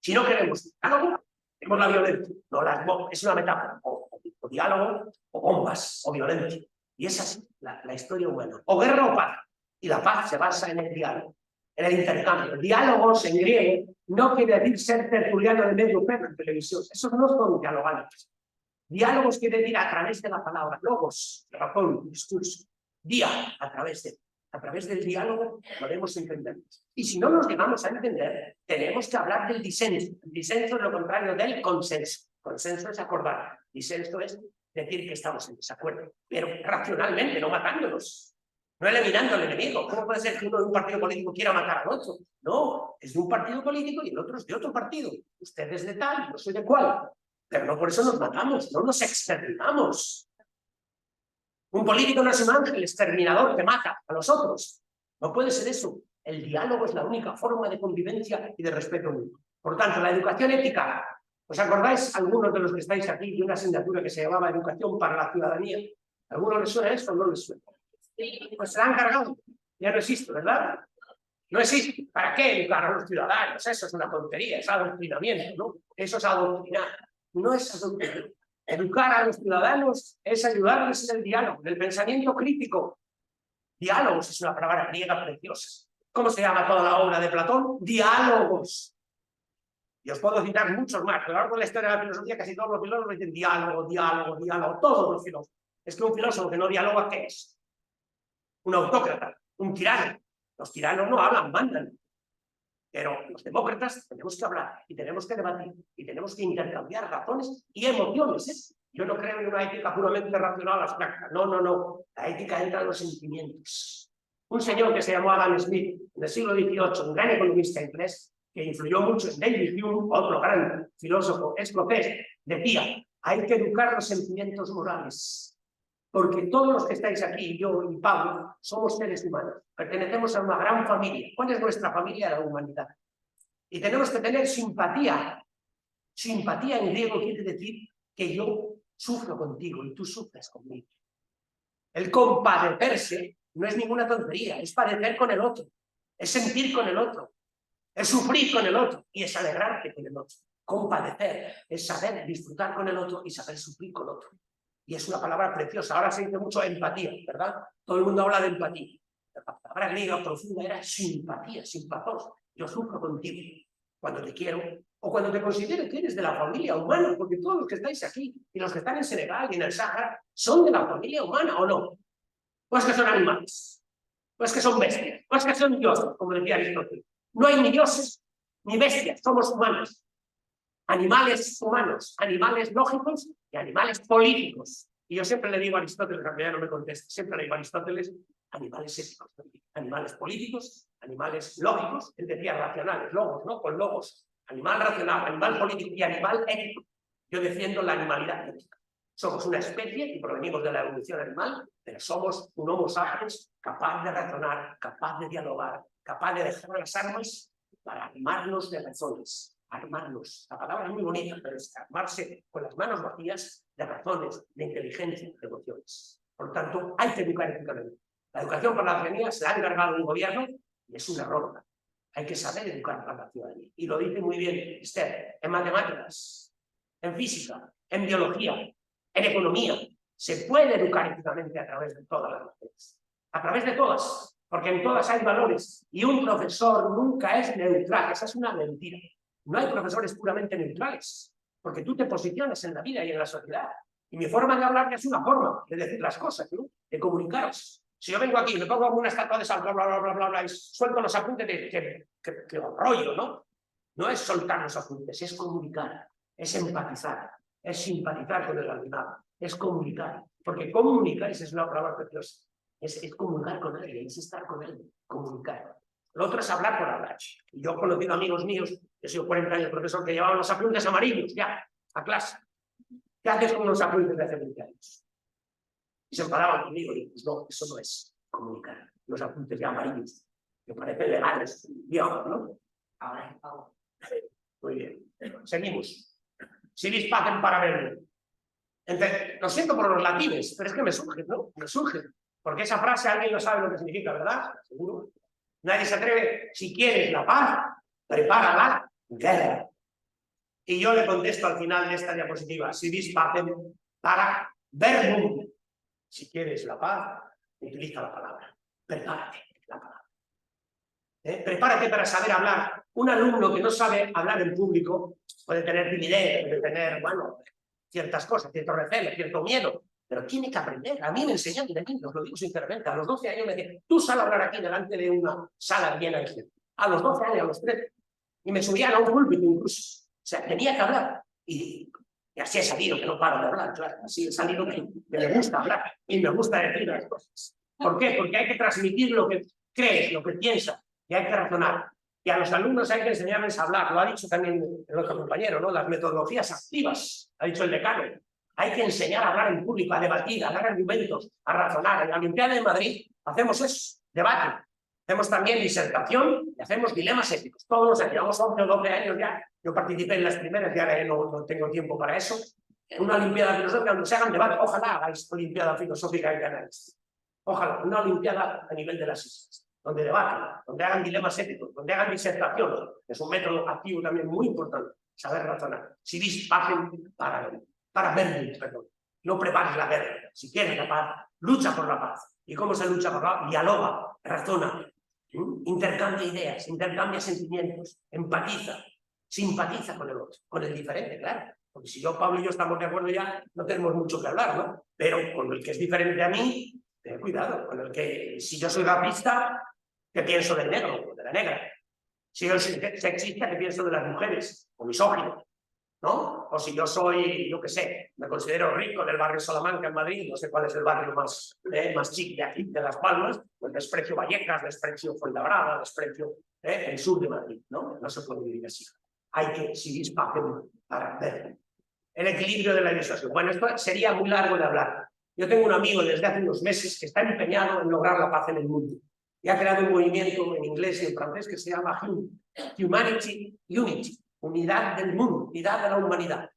Si no queremos diálogo, tenemos la violencia. No, es una metáfora. O diálogo, o bombas, o violencia. Y esa es la historia humana. O guerra o paz. Y la paz se basa en el diálogo, en el intercambio. Diálogos en griego no quiere decir ser tertuliano de medio pelo en televisión. Esos no son dialogantes. Diálogos quiere decir a través de la palabra, logos, razón, discurso. Día, a través del diálogo podemos entendernos. Y si no nos llegamos a entender, tenemos que hablar del disenso. El disenso es lo contrario del consenso. Consenso es acordar. Disenso es decir que estamos en desacuerdo, pero racionalmente, no matándonos, no eliminando al enemigo. ¿Cómo puede ser que uno de un partido político quiera matar al otro? No, es de un partido político y el otro es de otro partido. Usted es de tal, yo soy de cual. Pero no por eso nos matamos, no nos exterminamos. Un político no es un ángel exterminador que mata a los otros. No puede ser eso. El diálogo es la única forma de convivencia y de respeto mutuo. Por tanto, la educación ética. ¿Os acordáis, algunos de los que estáis aquí, de una asignatura que se llamaba Educación para la Ciudadanía? ¿A alguno les suena esto o no les suena? Pues se la han cargado. Ya no existe, ¿verdad? No existe. ¿Para qué educar a los ciudadanos? Eso es una tontería, es adoctrinamiento, ¿no? Eso es adoctrinar. No es adoctrinar. Educar a los ciudadanos es ayudarles en el diálogo, en el pensamiento crítico. Diálogos es una palabra griega preciosa. ¿Cómo se llama toda la obra de Platón? Diálogos. Y os puedo citar muchos más. A lo largo de la historia de la filosofía, casi todos los filósofos dicen diálogo, diálogo, diálogo. Todos los filósofos. Es que un filósofo que no dialoga, ¿qué es? Un autócrata, un tirano. Los tiranos no hablan, mandan. Pero los demócratas tenemos que hablar y tenemos que debatir y tenemos que intercambiar razones y emociones. ¿Eh? Yo no creo en una ética puramente racional abstracta. No, no, no. La ética entra en los sentimientos. Un señor que se llamó Adam Smith, en el siglo XVIII, un gran economista inglés, que influyó mucho en David Hume, otro gran filósofo escocés, decía, hay que educar los sentimientos morales. Porque todos los que estáis aquí, yo y Pablo, somos seres humanos. Pertenecemos a una gran familia. ¿Cuál es nuestra familia de la humanidad? Y tenemos que tener simpatía. Simpatía en griego quiere decir que yo sufro contigo y tú sufres conmigo. El compadecerse no es ninguna tontería, es padecer con el otro, es sentir con el otro, es sufrir con el otro y es alegrarte con el otro. Compadecer es saber disfrutar con el otro y saber sufrir con el otro. Y es una palabra preciosa. Ahora se dice mucho empatía, ¿verdad? Todo el mundo habla de empatía. La palabra griega profunda era simpatía, simpatos. Yo sufro contigo cuando te quiero o cuando te considero que eres de la familia humana, porque todos los que estáis aquí y los que están en Senegal y en el Sáhara son de la familia humana, ¿o no? ¿O es que son animales? ¿O es que son bestias? ¿O es que son dioses, como decía Aristóteles? No hay ni dioses ni bestias, somos humanos. Animales humanos, animales lógicos y animales políticos. Y yo siempre le digo a Aristóteles, aunque ya no me conteste, siempre le digo a Aristóteles, animales éticos, animales políticos, animales lógicos, él decía racionales, logos, ¿no? Con logos, animal racional, animal político y animal ético. Yo defiendo la animalidad ética. Somos una especie y provenimos de la evolución animal, pero somos un homo sapiens capaz de razonar, capaz de dialogar, capaz de dejar las armas para armarnos de razones. Armarnos. La palabra es muy bonita, pero es armarse con las manos vacías de razones, de inteligencia, de emociones. Por tanto, hay que educar éticamente. La educación para la ciudadanía se la ha encargado un gobierno y es un error. Hay que saber educar para la ciudadanía. Y lo dice muy bien Esther, en matemáticas, en física, en biología, en economía. Se puede educar éticamente a través de todas las materias. A través de todas, porque en todas hay valores. Y un profesor nunca es neutral. Esa es una mentira. No hay profesores puramente neutrales, porque tú te posicionas en la vida y en la sociedad. Y mi forma de hablar es una forma de decir las cosas, ¿no? De comunicaros. Si yo vengo aquí y me pongo una estatua de sal, bla, bla, bla, bla, bla, bla, y suelto los apuntes de que rollo, ¿no? No es soltar los apuntes, es comunicar, es empatizar, es simpatizar con el alumnado, es comunicar. Porque comunicar, esa es una palabra preciosa, es comunicar con alguien, es estar con él, comunicar. Lo otro es hablar por hablar. Y yo he conocido amigos míos, yo he sido 40 años profesor, que llevaban los apuntes amarillos ya a clase. ¿Qué haces con los apuntes de hace 20 años? Y se enfadaban conmigo. Y pues no, eso no es comunicar. Los apuntes de amarillos, que parecen legales, digamos, ¿no? Muy bien. Seguimos. Si vis pacem para verlo. Lo siento por los latines, pero es que me surge, ¿no? Me surge. Porque esa frase alguien no sabe lo que significa, ¿verdad? Seguro. Nadie se atreve. Si quieres la paz, prepara la guerra. Y yo le contesto al final de esta diapositiva, si vis pacem, para verbum. Si quieres la paz, utiliza la palabra. Prepárate la palabra. Prepárate para saber hablar. Un alumno que no sabe hablar en público puede tener timidez, puede tener, bueno, ciertas cosas, cierto recelo, cierto miedo, pero tiene que aprender. A mí me enseñaron de niños, lo digo sinceramente. A los 12 años me decían, tú sal a hablar aquí delante de una sala llena de gente. A los 12 años, a los 13. Y me subían a un púlpito incluso. O sea, tenía que hablar. Y así he salido, que no paro de hablar, claro. Así he salido que me gusta hablar y me gusta decir las cosas. ¿Por qué? Porque hay que transmitir lo que crees, lo que piensas, y hay que razonar. Y a los alumnos hay que enseñarles a hablar. Lo ha dicho también el otro compañero, ¿no? Las metodologías activas, ha dicho el decano. Hay que enseñar a hablar en público, a debatir, a dar argumentos, a razonar. En la Olimpiada de Madrid hacemos eso, debate. Hacemos también disertación y hacemos dilemas éticos. Todos los años, llevamos 11 o 12 años ya. Yo participé en las primeras, ya no tengo tiempo para eso. En una Olimpiada Filosófica donde se hagan debate. Ojalá hagáis Olimpiada Filosófica en Canarias. Ojalá, una Olimpiada a nivel de las islas, donde debaten, donde hagan dilemas éticos, donde hagan disertación. Es un método activo también muy importante, saber razonar. Si dis pacem, para ver, perdón. No prepares la guerra. Si quieres la paz, lucha por la paz. ¿Y cómo se lucha por la paz? Dialoga, razona, intercambia ideas, intercambia sentimientos, empatiza, simpatiza con el otro, con el diferente, claro. Porque si yo, Pablo y yo estamos de acuerdo ya, no tenemos mucho que hablar, ¿no? Pero con el que es diferente a mí, ten cuidado. Con el que, si yo soy racista, ¿qué pienso del negro o de la negra? Si yo soy sexista, ¿qué pienso de las mujeres? O misógino, ¿no? O si yo soy, yo qué sé, me considero rico del barrio Salamanca en Madrid, no sé cuál es el barrio más chic de aquí, de Las Palmas, pues desprecio Vallecas, desprecio Fuenlabrada, desprecio el sur de Madrid, ¿no? No se puede vivir así. Hay que, si dis pacem, para ver. El equilibrio de la disuasión. Bueno, esto sería muy largo de hablar. Yo tengo un amigo desde hace unos meses que está empeñado en lograr la paz en el mundo. Y ha creado un movimiento en inglés y en francés que se llama Humanity Unity. Unidad del mundo, unidad de la humanidad.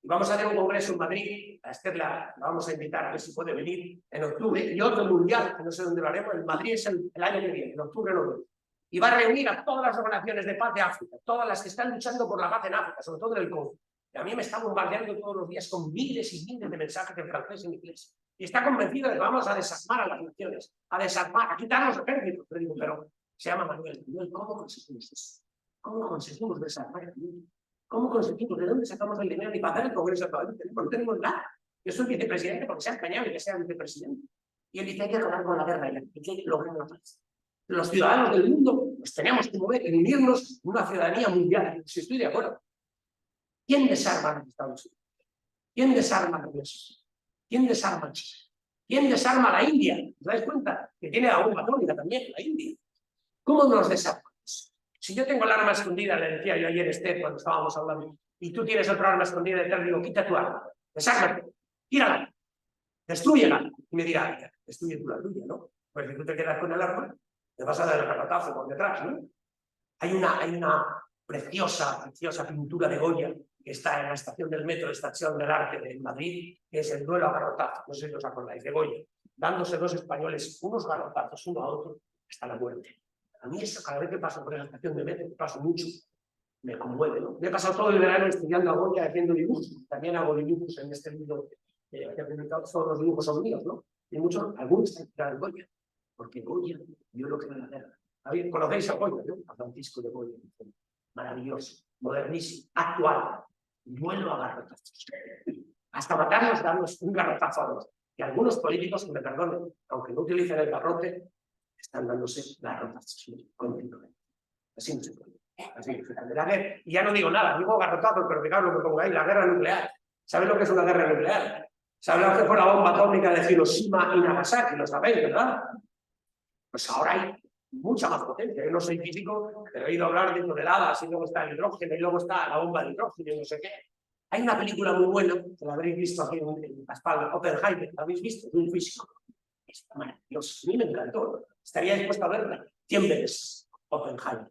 Y vamos a hacer un congreso en Madrid, a Esther la vamos a invitar a ver si puede venir en octubre, y otro mundial, que no sé dónde lo haremos, en Madrid es el año que viene, en octubre, noviembre. Y va a reunir a todas las organizaciones de paz de África, todas las que están luchando por la paz en África, sobre todo en el Congo. Y a mí me está bombardeando todos los días con miles y miles de mensajes en francés y en inglés. Y está convencido de que vamos a desarmar a las naciones, a desarmar, a quitar los ejércitos. Pero se llama Manuel, ¿cómo conseguimos eso? ¿Cómo conseguimos desarmar el mundo? ¿Cómo conseguimos? ¿De dónde sacamos el dinero? Ni para hacer el Congreso todavía no tenemos nada. Yo soy vicepresidente porque sea español y que sea vicepresidente. Y él dice, hay que acabar con la guerra y hay que lograr la paz. Los ciudadanos del mundo nos tenemos que mover y unirnos en una ciudadanía mundial. Si estoy de acuerdo. ¿Quién desarma a los Estados Unidos? ¿Quién desarma a Rusia? ¿Quién desarma a China? ¿Quién desarma a la India? ¿Os dais cuenta? Que tiene la bomba atómica también, la India. ¿Cómo nos desarmamos? Si yo tengo el arma escondida, le decía yo ayer a Esther cuando estábamos hablando, y tú tienes otra arma escondida y te digo, quita tu arma, desármate, tírala, destrúyela. Y me dirá, destruye tú la tuya, ¿no? Pues si tú te quedas con el arma, te vas a dar el garrotazo por detrás, ¿no? Hay una preciosa pintura de Goya que está en la estación del metro de Estación del Arte de Madrid, que es el duelo a garrotazos, no sé si os acordáis, de Goya, dándose dos españoles unos garrotazos uno a otro hasta la muerte. A mí eso, cada vez que paso por la estación de metro, que paso mucho, me conmueve, ¿no? Me he pasado todo el verano estudiando a Goya, haciendo dibujos. También hago dibujos en este libro que he publicado, todos los dibujos son míos, ¿no? Y algunos están en Goya, porque Goya vio lo que era la guerra. ¿Conocéis a Goya, no? A Francisco de Goya. Maravilloso, modernísimo, actual. Duelo a garrotazos. Hasta matarnos, darnos un garrotazo a dos. Y algunos políticos, que me perdonen, aunque no utilicen el garrote, están dándose garrotazos continuamente. Así no se puede. Así que la guerra, y ya no digo nada, digo garrotazos, pero fijaros lo que pongo ahí, la guerra nuclear. ¿Sabéis lo que es una guerra nuclear? ¿Sabéis lo que fue la bomba atómica de Hiroshima y Nagasaki? Lo sabéis, ¿verdad? Pues ahora hay mucha más potencia. Yo no soy físico, pero he oído hablar de toneladas, y luego está el hidrógeno, y luego está la bomba de hidrógeno, y no sé qué. Hay una película muy buena, que la habréis visto aquí en la espalda, Oppenheimer, ¿la habéis visto? Es un físico. Es maravilloso, a mí me encantó. Estaría dispuesto a verla 100 veces, Oppenheimer.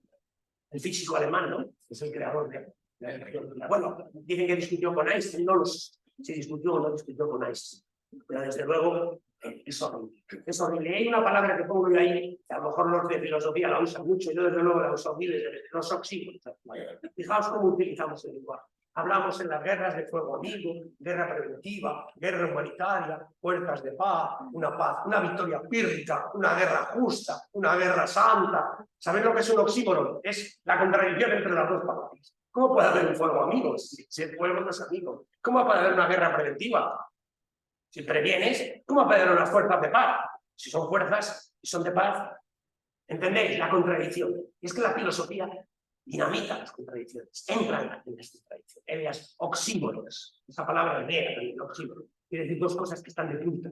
El físico alemán, ¿no? Es el creador de la energía. Bueno, dicen que discutió con Einstein, no lo sé si discutió o no discutió con Einstein. Pero desde luego es horrible. Es horrible. Y hay una palabra que pongo yo ahí, que a lo mejor los de filosofía la usan mucho, yo desde luego la uso miles de veces, los oxímoros. Fijaos cómo utilizamos el lenguaje. Hablamos en las guerras de fuego amigo, guerra preventiva, guerra humanitaria, puertas de paz, una victoria pírrica, una guerra justa, una guerra santa. ¿Sabéis lo que es un oxímoron? Es la contradicción entre las dos palabras. ¿Cómo puede haber un fuego amigo si el fuego no es amigo? ¿Cómo puede haber una guerra preventiva? Si previenes, ¿cómo puede haber unas fuerzas de paz? Si son fuerzas y son de paz. ¿Entendéis? La contradicción. Y es que la filosofía dinamita las contradicciones, entra en las contradicciones. Ellas oxímoros, esa palabra griega también, oxímoros, quiere decir dos cosas que están de punta.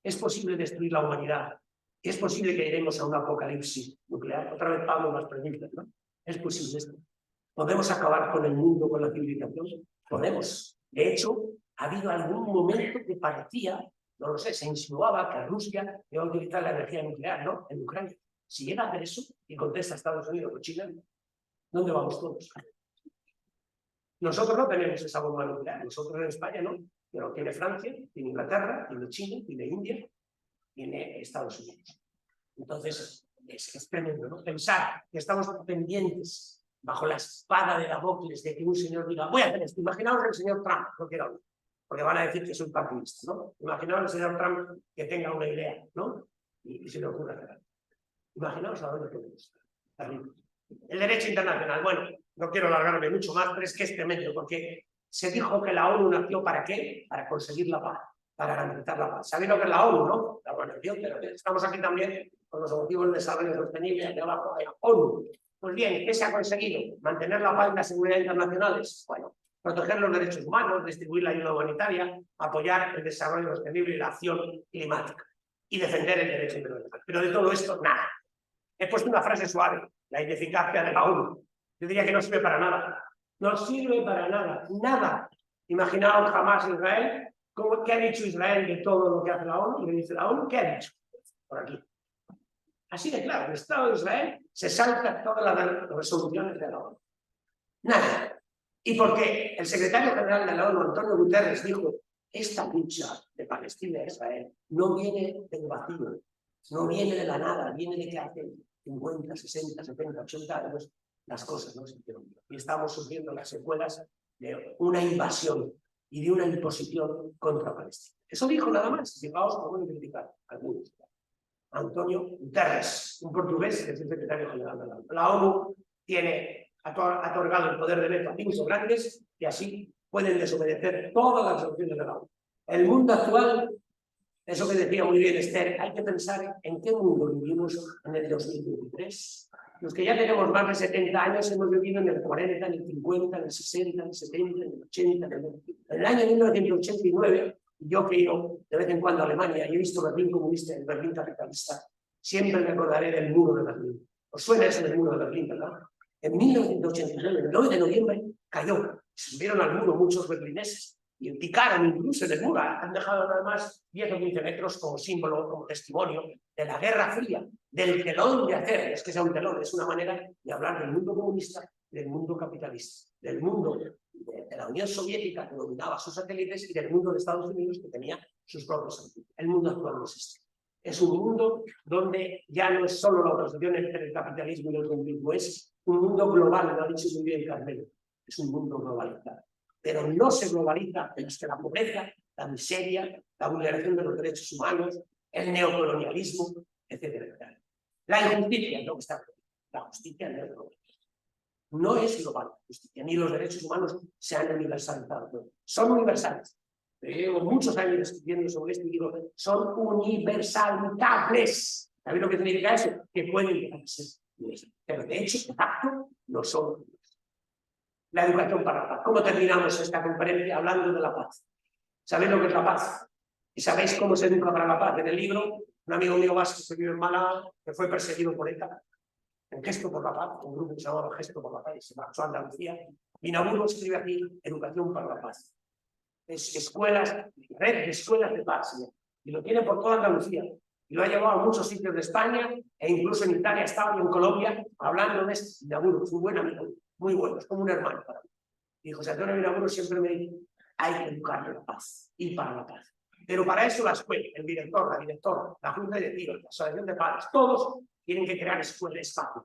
Es posible destruir la humanidad, es posible que iremos a un apocalipsis nuclear. Otra vez Pablo las pregunta, ¿no? Es posible esto. ¿Podemos acabar con el mundo, con la civilización? Podemos. De hecho, ha habido algún momento que parecía, no lo sé, se insinuaba que Rusia iba a utilizar la energía nuclear, ¿no? En Ucrania. Si llega a hacer eso y contesta a Estados Unidos o China, ¿dónde vamos todos? Nosotros no tenemos esa bomba nuclear, nosotros en España no, pero tiene Francia, tiene Inglaterra, tiene China, tiene India, tiene Estados Unidos. Entonces, es tremendo, ¿no? Pensar que estamos pendientes bajo la espada de Damocles de que un señor diga, voy a hacer esto. Imaginaos el señor Trump, no quiero hablar, porque van a decir que soy partidista, ¿no? Imaginaos el señor Trump que tenga una idea, ¿no? Y se le ocurra hacer. Imaginaos a dónde podemos estar. El derecho internacional, bueno, no quiero alargarme mucho más, pero es que es tremendo, porque se dijo que la ONU nació ¿para qué? Para conseguir la paz, para garantizar la paz. ¿Sabéis lo que es la ONU, no? La organización, pero estamos aquí también con los objetivos de desarrollo sostenible, de abajo de la ONU. Pues bien, ¿qué se ha conseguido? Mantener la paz y la seguridad internacionales. Bueno, proteger los derechos humanos, distribuir la ayuda humanitaria, apoyar el desarrollo sostenible y la acción climática y defender el derecho internacional. Pero de todo esto, nada. He puesto una frase suave, la ineficacia de la ONU. Yo diría que no sirve para nada. No sirve para nada, nada. Imaginaos jamás Israel, ¿qué ha dicho Israel de todo lo que hace la ONU? Y le dice la ONU, ¿qué ha dicho? Por aquí. Así de claro, el Estado de Israel se salta todas las resoluciones de la ONU. Nada. ¿Y por qué? El secretario general de la ONU, Antonio Guterres, dijo, esta lucha de Palestina e Israel no viene del vacío, no viene de la nada, viene de que hace 50, 60, 70, 80 años las cosas no se hicieron bien. Y estamos sufriendo las secuelas de una invasión y de una imposición contra Palestina. Eso dijo nada más. Fijaos cómo identificar algunos. Antonio Guterres, un portugués que es el secretario general de la ONU. La ONU ha otorgado el poder de veto a 5 grandes que así pueden desobedecer todas las resoluciones de la ONU. El mundo actual, eso que decía muy bien Esther, hay que pensar en qué mundo vivimos en el 2023. Los que ya tenemos más de 70 años hemos vivido en el 40, en el 50, en el 60, en el 70, en el 80, en el año 1989, yo que he ido de vez en cuando a Alemania y he visto Berlín comunista y el Berlín capitalista, siempre me acordaré del muro de Berlín. ¿Os suena eso del muro de Berlín, verdad? En 1989, el 9 de noviembre, cayó. Se subieron al muro muchos berlineses y picaron incluso en el muro. Han dejado nada más 10 o 15 metros como símbolo, como testimonio de la Guerra Fría, del telón de acero. Es que sea un telón, es una manera de hablar del mundo comunista, del mundo capitalista, del mundo de la Unión Soviética que dominaba sus satélites y del mundo de Estados Unidos que tenía sus propios satélites. El mundo actual no es este. Es un mundo donde ya no es solo la oposición entre el capitalismo y el comunismo, es un mundo global, lo ha dicho muy bien Carmelo, es un mundo globalizado. Pero no se globaliza en los que la pobreza, la miseria, la vulneración de los derechos humanos, el neocolonialismo, etcétera, etcétera. La injusticia es lo que está. La justicia no es global. No es global la justicia, ni los derechos humanos se han universalizado. No. Son universales. Llevo muchos años escribiendo sobre esto y digo, son universalizables. ¿Sabéis lo que significa eso? Que pueden llegar a ser universales. Pero de hecho, de facto, no son universales. La educación para la paz. ¿Cómo terminamos esta conferencia hablando de la paz? ¿Sabéis lo que es la paz? ¿Y sabéis cómo se educa para la paz? En el libro, un amigo mío vasco que vive en Málaga, que fue perseguido por ETA, en Gesto por la Paz, un grupo que se llamaba Gesto por la Paz, y se marchó a Andalucía. Vinaburo escribe aquí Educación para la Paz. Es escuelas, red de escuelas de paz, ¿sí? Y lo tiene por toda Andalucía. Y lo ha llevado a muchos sitios de España, e incluso en Italia, estaba en Colombia, hablando de este Vinaburo. Es un buen amigo, muy bueno, es como un hermano para mí. Y José Antonio Vinaburo siempre me dice, hay que educar de la paz y para la paz. Pero para eso la escuela, el director, la directora, la junta de directivos, la asociación de padres, todos tienen que crear escuelas de paz.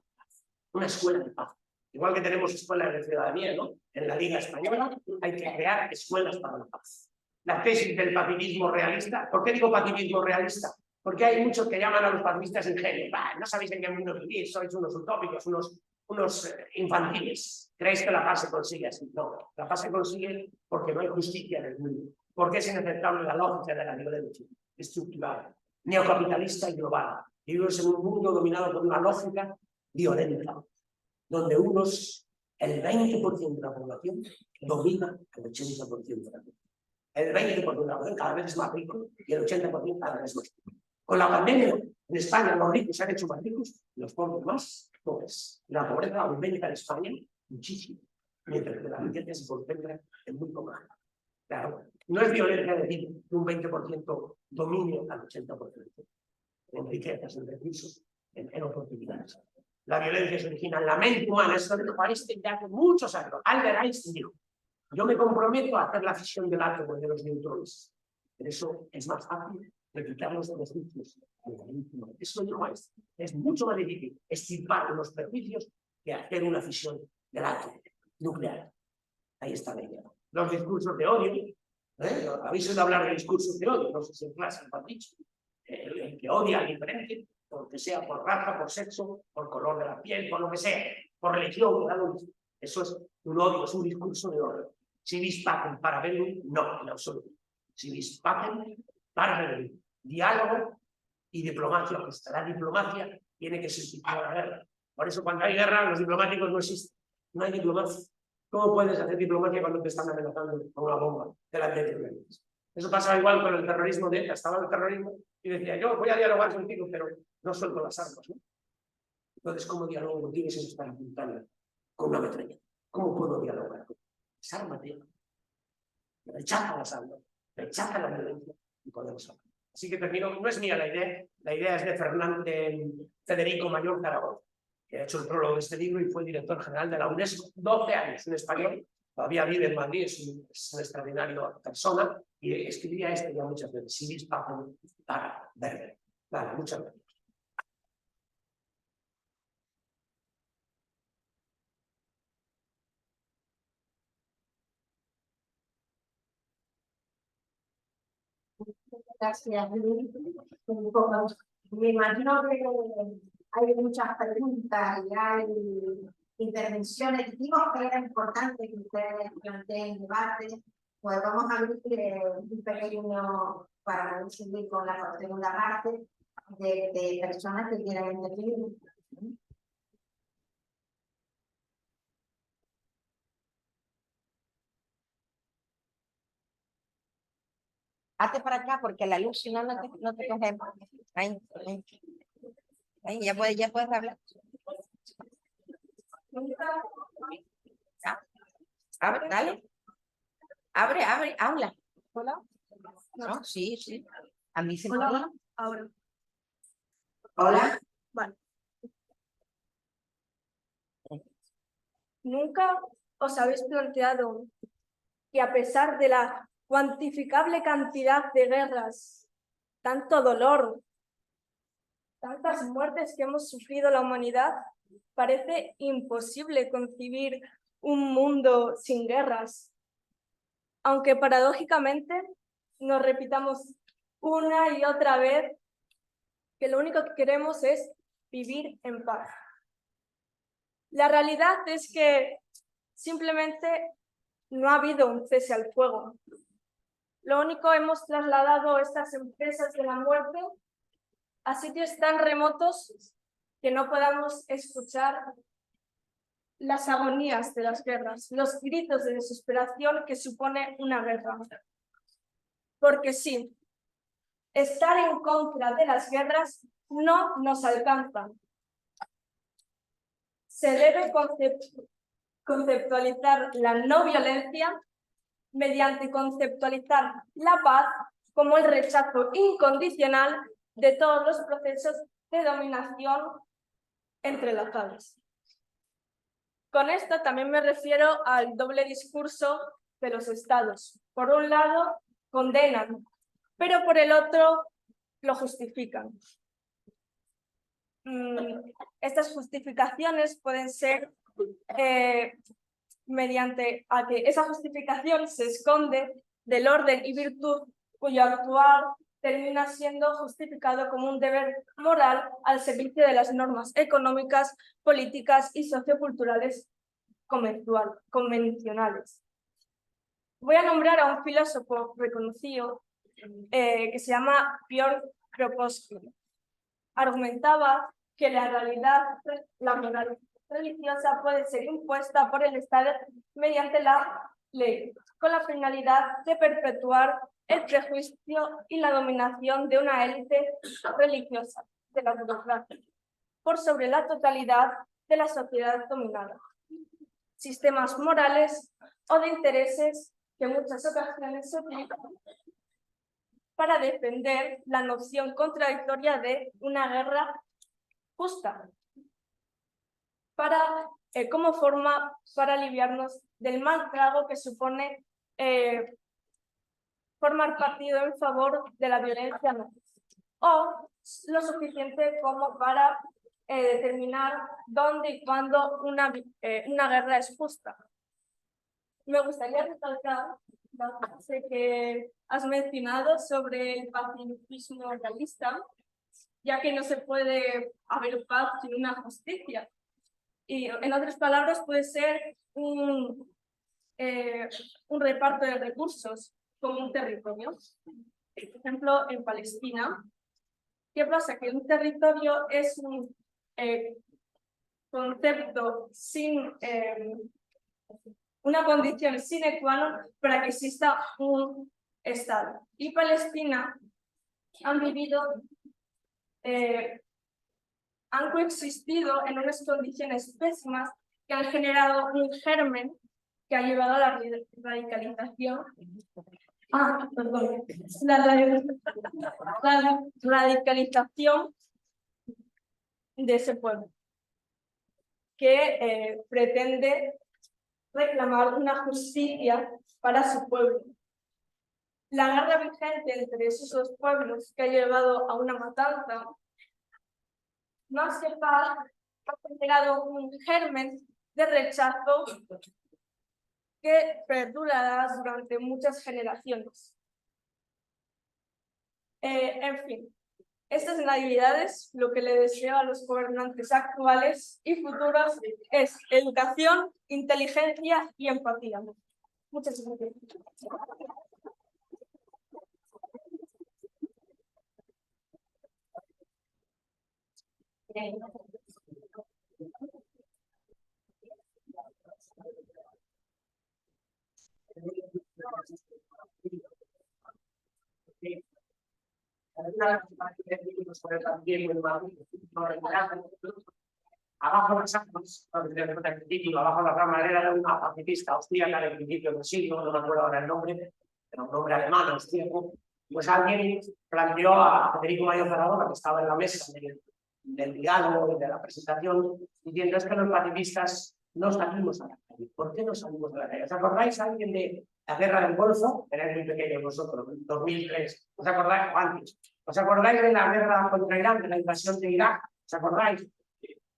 Una escuela de paz. Igual que tenemos escuelas de ciudadanía, ¿no? En la Liga Española hay que crear escuelas para la paz. La tesis del pacifismo realista. ¿Por qué digo pacifismo realista? Porque hay muchos que llaman a los pacifistas ingenios. No sabéis en qué mundo vivís, sois unos utópicos, unos infantiles. ¿Creéis que la paz se consigue así? No, la paz se consigue porque no hay justicia en el mundo. Porque es inaceptable la lógica de la violencia estructural, neocapitalista y global. Vivimos en un mundo dominado por una lógica violenta, donde el 20% de la población domina el 80% de la población. El 20% de la población cada vez es más rico y el 80% cada vez más rico. Con la pandemia, en España los ricos se han hecho más ricos y los pobres más pobres. La pobreza aumenta en España muchísimo, mientras que la riqueza se concentra en muy poca gente. Claro, no es violencia decir que un 20% domine al 80% en riquezas, en recursos, en oportunidades. La violencia se origina en la mente humana. Eso lo dijo Einstein ya hace muchos años. Albert Einstein dijo: yo me comprometo a hacer la fisión del átomo de los neutrones. Pero eso es más fácil de quitar los beneficios de la mente humana. Eso lo dijo Einstein. Es mucho más difícil extirpar los perjuicios que hacer una fisión del átomo nuclear. Ahí está la idea. Los discursos de odio, habéis oído hablar de discursos de odio, no sé si en clase lo han dicho. El que odia al diferente, porque sea por raza, por sexo, por color de la piel, por lo que sea, por religión, eso es un odio, es un discurso de odio. Si vis pacem para bellum, no, en absoluto. Si vis pacem para bellum. Diálogo y diplomacia justa. La diplomacia tiene que sustituir la guerra. Por eso cuando hay guerra, los diplomáticos no existen. No hay diplomacia. ¿Cómo puedes hacer diplomacia cuando te están amenazando con una bomba delante de ti? Eso pasa igual con el terrorismo de ETA. Estaba el terrorismo y decía: yo voy a dialogar contigo, pero no suelto las armas, ¿no? Entonces, ¿cómo dialogo contigo si me están apuntando con una metralla? ¿Cómo puedo dialogar? Desármate. Rechaza las armas, rechaza la violencia y podemos hablar. Así que termino. No es mía la idea es de Federico Mayor Zaragoza, que ha hecho el prólogo de este libro y fue director general de la UNESCO 12 años, un español. Todavía vive en Madrid, es una extraordinaria persona, y escribía esto ya muchas veces: si vis pacem para bellum. Vale, muchas gracias. Gracias, Luis. Me imagino que hay muchas preguntas y hay intervenciones. Digo que era importante que ustedes planteen debate. Pues vamos a abrir un pequeño para seguir con la segunda parte de personas que quieran intervenir. Hazte para acá porque la luz, si no, no te cogemos. Ahí, ahí. Ahí, ya puedes hablar. Abre, dale. Abre, habla. Hola. No, sí. A mí se me Hola. Ahora. Hola. Vale. ¿Nunca os habéis planteado que a pesar de la cuantificable cantidad de guerras, tanto dolor, tantas muertes que hemos sufrido la humanidad, parece imposible concebir un mundo sin guerras? Aunque paradójicamente nos repitamos una y otra vez que lo único que queremos es vivir en paz. La realidad es que simplemente no ha habido un cese al fuego. Lo único, hemos trasladado estas empresas de la muerte a sitios tan remotos que no podamos escuchar las agonías de las guerras, los gritos de desesperación que supone una guerra. Porque sí, estar en contra de las guerras no nos alcanza. Se debe conceptualizar la no violencia mediante conceptualizar la paz como el rechazo incondicional de todos los procesos de dominación entrelazados. Con esto también me refiero al doble discurso de los estados. Por un lado, condenan, pero por el otro, lo justifican. Estas justificaciones pueden ser mediante a que esa justificación se esconde del orden y virtud cuyo actuar termina siendo justificado como un deber moral al servicio de las normas económicas, políticas y socioculturales convencionales. Voy a nombrar a un filósofo reconocido que se llama Piotr Kropotkin. Argumentaba que la moral religiosa puede ser impuesta por el Estado mediante la ley, con la finalidad de perpetuar el prejuicio y la dominación de una élite religiosa, de la burocracia, por sobre la totalidad de la sociedad dominada. Sistemas morales o de intereses que en muchas ocasiones se utilizan para defender la noción contradictoria de una guerra justa, como forma para aliviarnos del mal trago que supone formar partido en favor de la violencia nazi, o lo suficiente como para determinar dónde y cuándo una guerra es justa. Me gustaría recalcar la frase que has mencionado sobre el pacifismo realista, ya que no se puede haber paz sin una justicia. Y en otras palabras, puede ser un reparto de recursos como un territorio. Por ejemplo, en Palestina, ¿qué pasa? Que un territorio es un concepto sin una condición sine qua non para que exista un Estado. Y Palestina han vivido, han coexistido en unas condiciones pésimas que han generado un germen que ha llevado a la radicalización. Perdón. La radicalización de ese pueblo, que pretende reclamar una justicia para su pueblo. La guerra vigente entre esos dos pueblos, que ha llevado a una matanza, más que paz, ha generado un germen de rechazo que perdurará durante muchas generaciones. En fin, estas navidades lo que le deseo a los gobernantes actuales y futuros es educación, inteligencia y empatía. Muchas gracias. Abajo las armas, abajo la gran madera era una pacifista austríaca del principio del siglo, no me acuerdo ahora el nombre, era un nombre alemán, austríaco. Pues alguien planteó a Federico Mayo Zaragoza, que estaba en la mesa del diálogo y de la presentación, diciendo: es que los pacifistas no salimos a la calle. ¿Por qué no salimos a la calle? ¿Os acordáis alguien de la guerra del Golfo? Erais muy pequeños vosotros, 2003. ¿Os acordáis? Antes. ¿Os acordáis de la guerra contra Irán, de la invasión de Irak? ¿Os acordáis?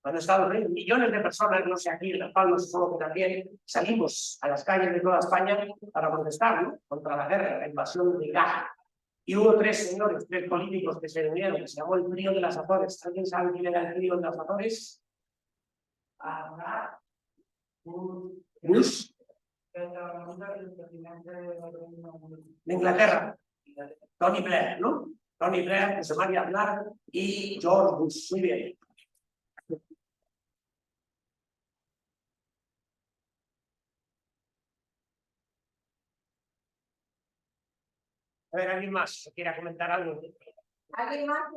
Cuando Estados Unidos, millones de personas, no sé aquí en Las Palmas, supongo que también, salimos a las calles de toda España para protestar, ¿no?, contra la guerra, la invasión de Irak. Y hubo tres señores, tres políticos que se unieron, que se llamó el trío de las Azores. ¿Alguien sabe quién era el trío de las Azores? Bush. De Inglaterra. Tony Blair, ¿no? Tony Blair, José María Aznar y George Bush. Muy bien. A ver, ¿alguien más que quiera comentar algo? ¿Alguien más?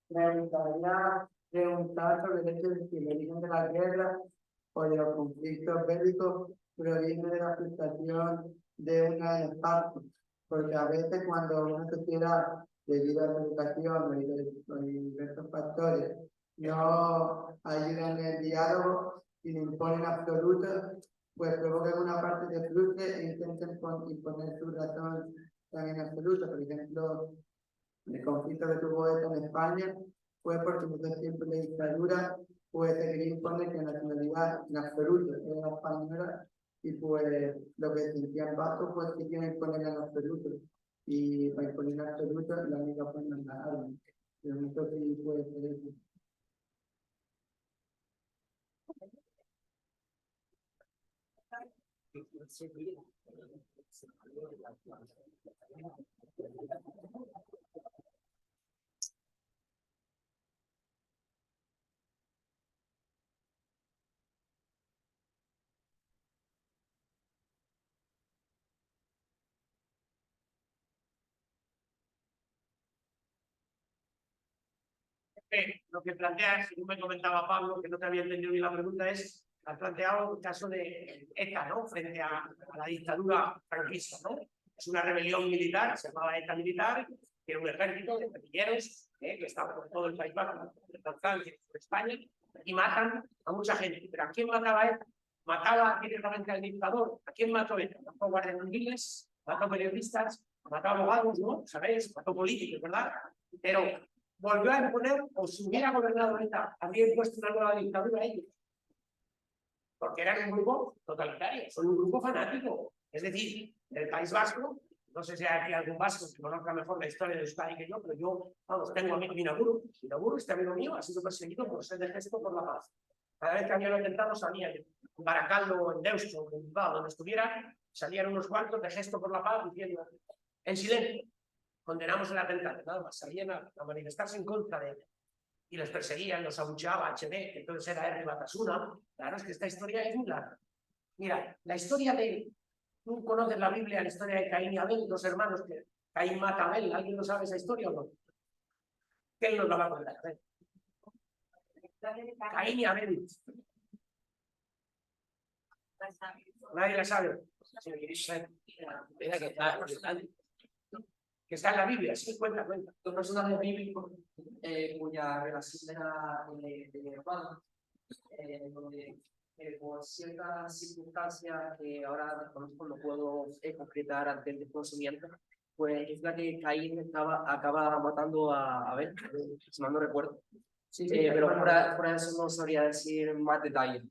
Me gustaría preguntar sobre el hecho de si el origen de la guerra o de los conflictos bélicos proviene de la frustración de una parte, porque a veces cuando una sociedad, debido a la educación y diversos factores, no ayudan en el diálogo y no imponen absolutos, pues provoquen una parte de frustre e intenten imponer su razón también absoluta. Por ejemplo, el conflicto que tuvo ETA en España fue porque desde siempre la dictadura pues se quería imponer que la nacionalidad en absoluto era la española y pues lo que sentían vascos pues que quieren imponer en absoluto y para imponer en absoluto la única forma es la arma. Pero esto sí puede ser eso. Lo que planteas, según me comentaba Pablo, que no te había entendido bien la pregunta, es, has planteado el caso de ETA, ¿no? Frente a la dictadura franquista, ¿no? Es una rebelión militar, se llamaba ETA militar, que era un ejército de guerrilleros que estaba por todo el País Vasco, por Francia, por España, y matan a mucha gente. ¿Pero a quién mataba ETA? Mataba directamente al dictador. ¿A quién mató ETA? Mató guardias civiles, mató periodistas, mató abogados, ¿no? ¿Sabéis? Mató políticos, ¿verdad? Pero volvió a imponer, o si hubiera gobernado ETA, habría impuesto una nueva dictadura a ellos. Porque eran un grupo totalitario, son un grupo fanático. Es decir, el País Vasco, no sé si hay aquí algún vasco que conozca mejor la historia de Euskadi que yo, pero yo, vamos, tengo a mi Minaguru, este amigo mío, ha sido perseguido por ser de Gesto por la Paz. Cada vez que había intentado salía en Baracaldo, en Deusto, en Bilbao, donde estuviera, salían unos cuantos de Gesto por la Paz diciendo, en silencio, condenamos el atentado, nada más, salían a manifestarse en contra de él. Y los perseguían, los abucheaba HB, que entonces era R. Batasuna. Claro, es que esta historia es muy larga. Mira, la historia de, tú conoces la Biblia, la historia de Caín y Abel, dos hermanos que Caín mata a Abel, ¿alguien no sabe esa historia o no? ¿Quién nos la va a contar? A ver. Caín y Abel. Nadie la sabe. Que está en la Biblia, sí, cuenta. Dos personajes bíblicos cuya relación era de hermanos, donde por ciertas circunstancias que ahora desconozco, no puedo concretar ante el desconocimiento, pues es la que Caín acaba matando a Abel, si mal no recuerdo. Sí, Pero fuera de eso no sabría decir más detalles,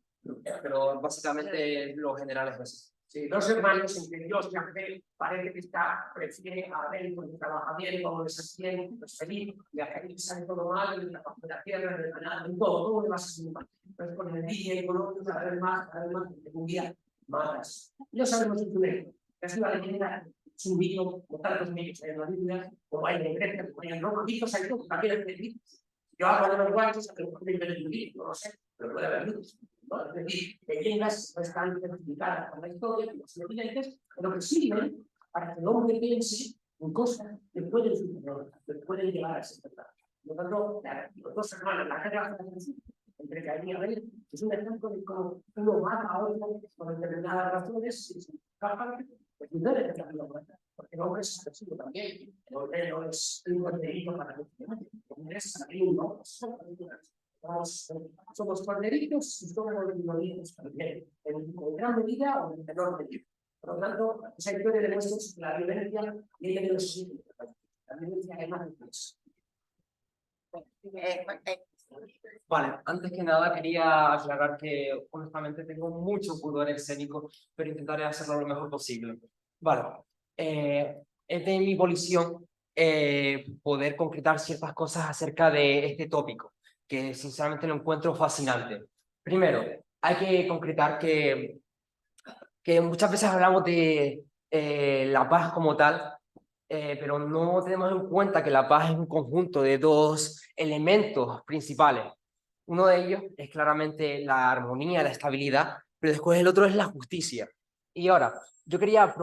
pero básicamente lo general es así. Sí, dos hermanos entre Dios y Abel, parece que prefiere a Abel porque trabaja bien, como es bien, pues feliz, y a Caín sale todo mal, en la tierra, en el canal, en todo le va a ser mal. Entonces con el día y con otros, cada vez más, que un día matas. No sabemos el primero, es una leyenda, es un mito, como tantos mitos hay en la Biblia, como hay en Grecia, como hay en Roma, mitos hay todos, también hay mitos. Yo hablo de los guantes, a que no pueden ver el mito, no lo sé, pero puede haber mitos. ¿No? Es decir, leyendas no están certificadas por la historia, los evidentes, pero que sirven para que el hombre piense en cosas que pueden suceder, que pueden llegar a ser verdad. Por lo tanto, los dos hermanos, la guerra entre Caín y Abel, es un ejemplo de cómo uno mata a otro por determinadas razones y se escapa, pues no debe tener la muerte, porque el hombre es agresivo también, el hombre no es un corderito para los demás, el hombre es agresivo, somos corderitos y somos los también, en gran medida o en menor medida. Por lo tanto, esa historia demuestra que la violencia viene de los sitios. La violencia es más intensa. Vale, antes que nada quería aclarar que honestamente tengo mucho pudor escénico, pero intentaré hacerlo lo mejor posible. Vale, es de mi volición poder concretar ciertas cosas acerca de este tópico, que sinceramente lo encuentro fascinante. Primero, hay que concretar que muchas veces hablamos de la paz como tal, pero no tenemos en cuenta que la paz es un conjunto de dos elementos principales. Uno de ellos es claramente la armonía, la estabilidad, pero después el otro es la justicia. Y ahora, yo quería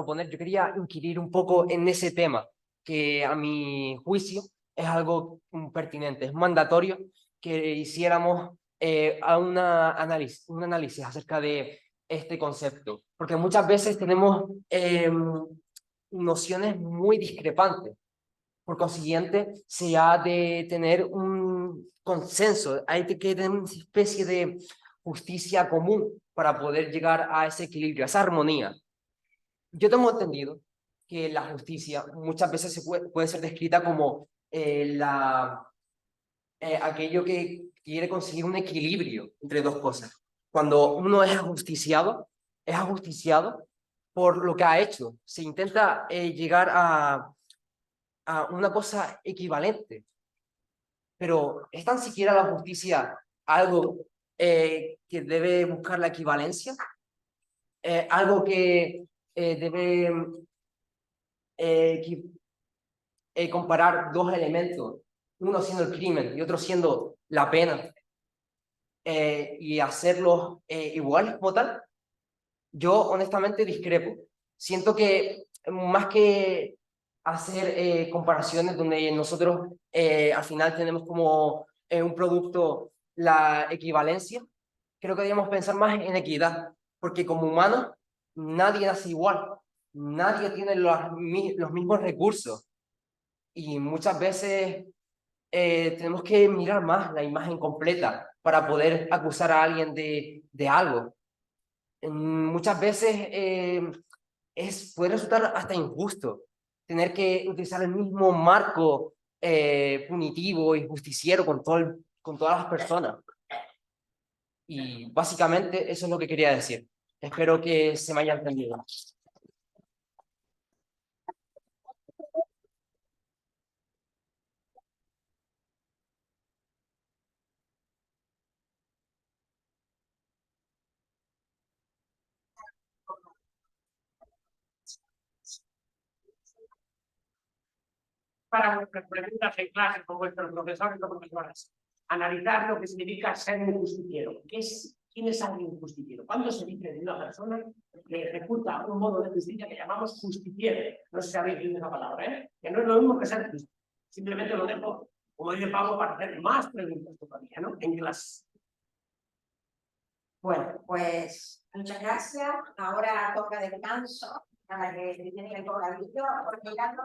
inquirir un poco en ese tema, que a mi juicio es algo pertinente, es mandatorio que hiciéramos un análisis acerca de este concepto, porque muchas veces tenemos nociones muy discrepantes. Por consiguiente, se ha de tener un consenso, hay que tener una especie de justicia común para poder llegar a ese equilibrio, a esa armonía. Yo tengo entendido que la justicia muchas veces puede ser descrita como aquello que quiere conseguir un equilibrio entre dos cosas. Cuando uno es ajusticiado por lo que ha hecho. Se intenta llegar a una cosa equivalente. Pero ¿es tan siquiera la justicia algo que debe buscar la equivalencia? Algo que debe comparar dos elementos, uno siendo el crimen y otro siendo la pena, y hacerlos iguales como tal. Yo honestamente discrepo. Siento que más que hacer comparaciones donde nosotros al final tenemos como un producto la equivalencia, creo que deberíamos pensar más en equidad, porque como humanos nadie nace igual, nadie tiene los mismos recursos y muchas veces tenemos que mirar más la imagen completa para poder acusar a alguien de algo. Muchas veces puede resultar hasta injusto tener que utilizar el mismo marco punitivo y justiciero con todas las personas. Y básicamente eso es lo que quería decir. Espero que se me haya entendido. Para vuestras preguntas en clase con vuestros profesores o profesoras, analizar lo que significa ser un justiciero. ¿Quién es alguien justiciero? ¿Cuándo se dice de una persona que ejecuta un modo de justicia que llamamos justiciero? No sé si habéis oído esa palabra, ¿eh? Que no es lo mismo que ser justo. Simplemente lo dejo, como dice Pablo, para hacer más preguntas todavía, ¿no? En clase. Bueno, pues muchas gracias. Ahora toca descanso para que tienen el bocadillo, porque ya no...